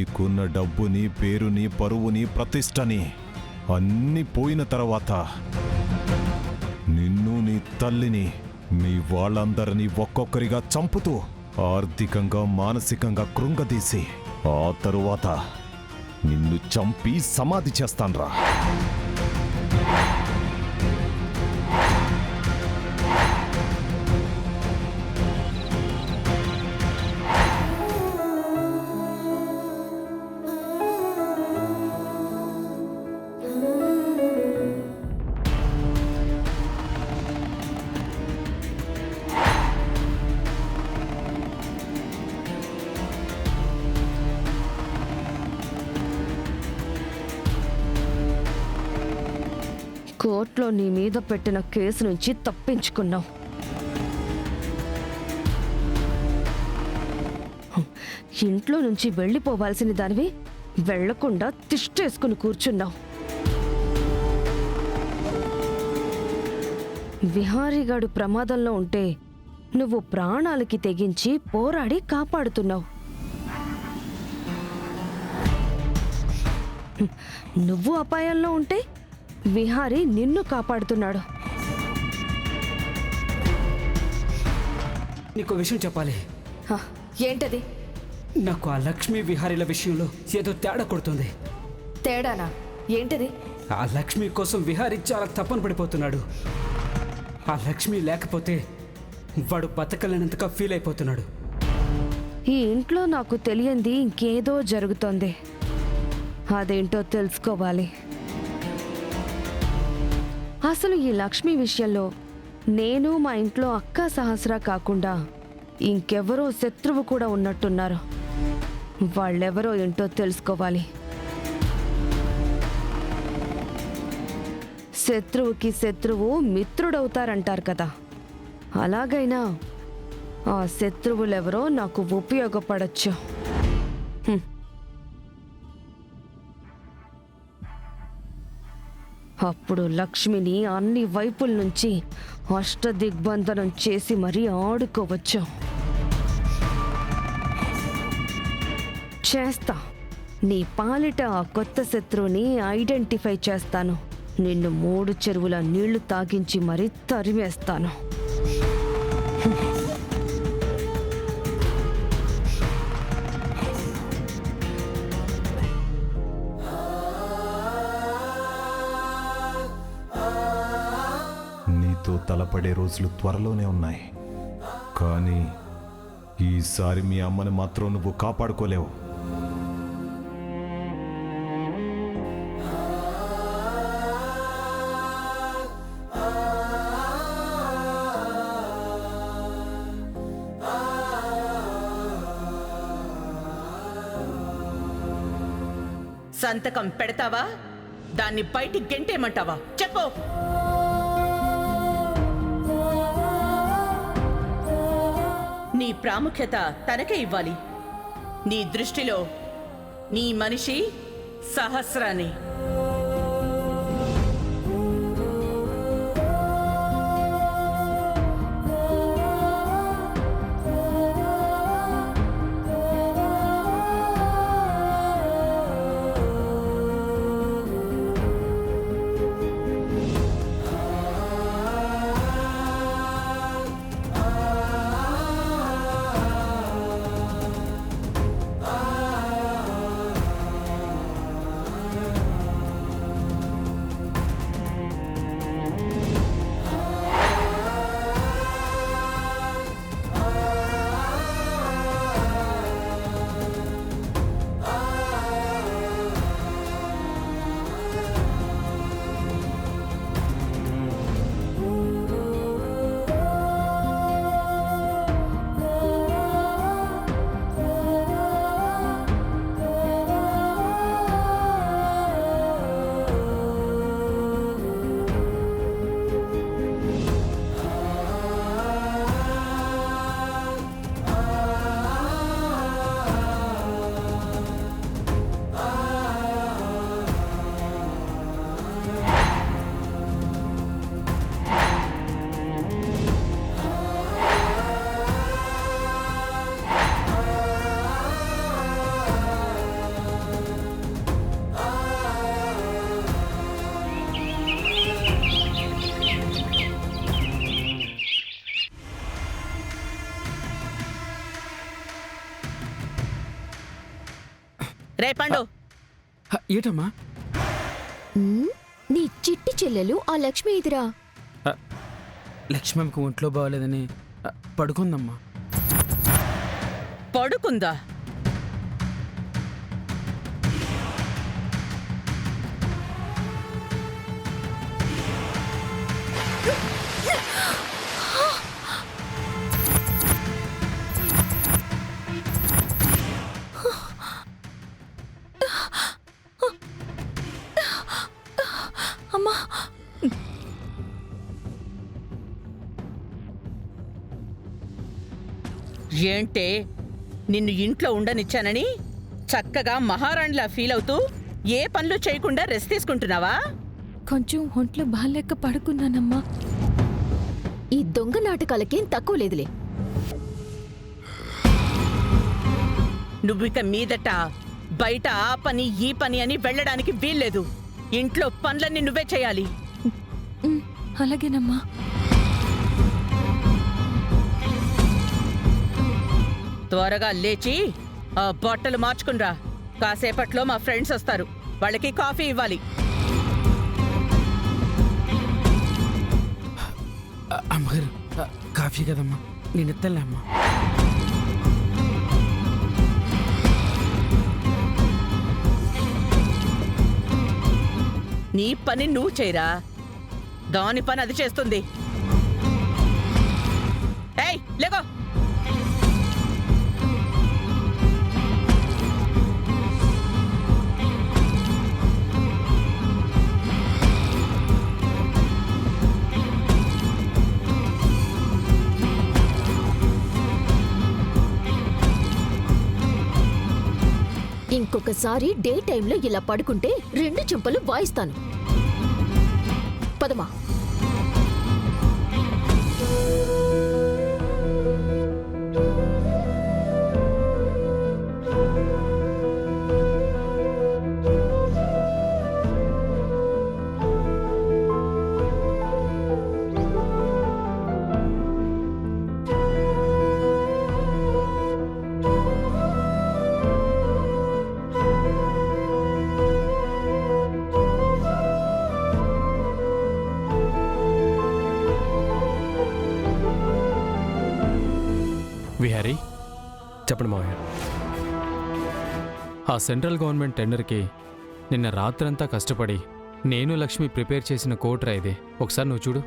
నీకున్న డబ్బుని, పేరుని, పరువుని, ప్రతిష్టని అన్నీ పోయిన తర్వాత నిన్ను, నీ తల్లిని, మీ వాళ్ళందరినీ ఒక్కొక్కరిగా చంపుతూ ఆర్థికంగా, మానసికంగా కృంగదీసి ఆ తరువాత నిన్ను చంపి సమాధి చేస్తాన్రా. కోర్టులో నీ మీద పెట్టిన కేసు నుంచి తప్పించుకున్నావు. ఇంట్లో నుంచి వెళ్ళిపోవాల్సిన దానివి వెళ్లకుండా తిష్టేసుకుని కూర్చున్నావు. విహారీగాడు ప్రమాదంలో ఉంటే నువ్వు ప్రాణాలకి తెగించి పోరాడి కాపాడుతున్నావు. నువ్వు అపాయంలో ఉంటే విహారీ నిన్ను కాపాడుతున్నాడు. నీకు విషయం చెప్పాలి. ఏంటది? నాకు ఆ లక్ష్మీ విహారీల విషయంలో ఏదో తేడా కొడుతుంది. తేడానా? ఏంటది? ఆ లక్ష్మి కోసం విహారీ చాలా తప్పన పడిపోతున్నాడు. ఆ లక్ష్మి లేకపోతే వాడు బతకలేనంతగా ఫీల్ అయిపోతున్నాడు. ఈ ఇంట్లో నాకు తెలియంది ఇంకేదో జరుగుతోంది. అదేంటో తెలుసుకోవాలి. అసలు ఈ లక్ష్మి విషయంలో నేను మా ఇంట్లో అక్క సహస్ర కాకుండా ఇంకెవరో శత్రువు కూడా ఉన్నట్టున్నారు. వాళ్ళెవరో ఏంటో తెలుసుకోవాలి. శత్రువుకి శత్రువు మిత్రుడవుతారంటారు కదా, అలాగైనా ఆ శత్రువులెవరో నాకు ఉపయోగపడచ్చు. అప్పుడు లక్ష్మిని అన్ని వైపుల నుంచి అష్టదిగ్బంధనం చేసి మరీ ఆడుకోవచ్చు. చేస్తా. నీ పాలిట ఆ కొత్త శత్రువుని ఐడెంటిఫై చేస్తాను. నిన్ను 3 చెరువుల నీళ్లు తాగించి మరీ తరిమేస్తాను. నీతో తలపడే రోజులు త్వరలోనే ఉన్నాయి. కానీ ఈసారి మీ అమ్మని మాత్రం నువ్వు కాపాడుకోలేవు. సంతకం పెడతావా? దాన్ని బయటికి గెంటేమంటావా? చెప్పు. నీ ప్రాముఖ్యత తనకే ఇవ్వాలి. నీ దృష్టిలో నీ మనిషి సహస్రాని. రే పండు, ఏటమ్మా? నీ చిట్టి చెల్లెలు ఆ లక్ష్మి ఇదిరా. లక్ష్మమ్మకి ఒంట్లో బాగోలేదని పడుకుందమ్మా. పడుకుందా? అమ్మా, ఏంటే, నిన్ను ఇంట్లో ఉండనిచ్చానని చక్కగా మహారాణిలా ఫీల్ అవుతూ ఏ పనులు చేయకుండా రెస్ట్ తీసుకుంటున్నావా? కొంచెం ఒంట్లో బాగాలేక పడుకున్నానమ్మా. ఈ దొంగ నాటకాలకేం తక్కువ లేదులే. నువ్విక మీదట బయట ఆ పని ఈ పని అని వెళ్ళడానికి వీల్లేదు. ఇంట్లో పనులన్నీ నువ్వే చేయాలి. అలాగేనమ్మా. త్వరగా లేచి ఆ బట్టలు మార్చుకునిరా. కాసేపట్లో మా ఫ్రెండ్స్ వస్తారు, వాళ్ళకి కాఫీ ఇవ్వాలి. అమ్మగారు, కాఫీ కదమ్మా, నేను ఎత్తలే అమ్మా. నీ పని నువ్వు చేయరా, దాని పని అది చేస్తుంది. ఏయ్ లేగో. ఇంకొకసారి డే టైంలో ఇలా పడుకుంటే 2 చెంపలు వాయిస్తాను. పదమా. విహారీ, చెప్పండి మావయ్య. ఆ సెంట్రల్ గవర్నమెంట్ టెండర్కి నిన్న రాత్రంతా కష్టపడి నేను లక్ష్మి ప్రిపేర్ చేసిన కోట్రా ఇది. ఒకసారి నువ్వు చూడు.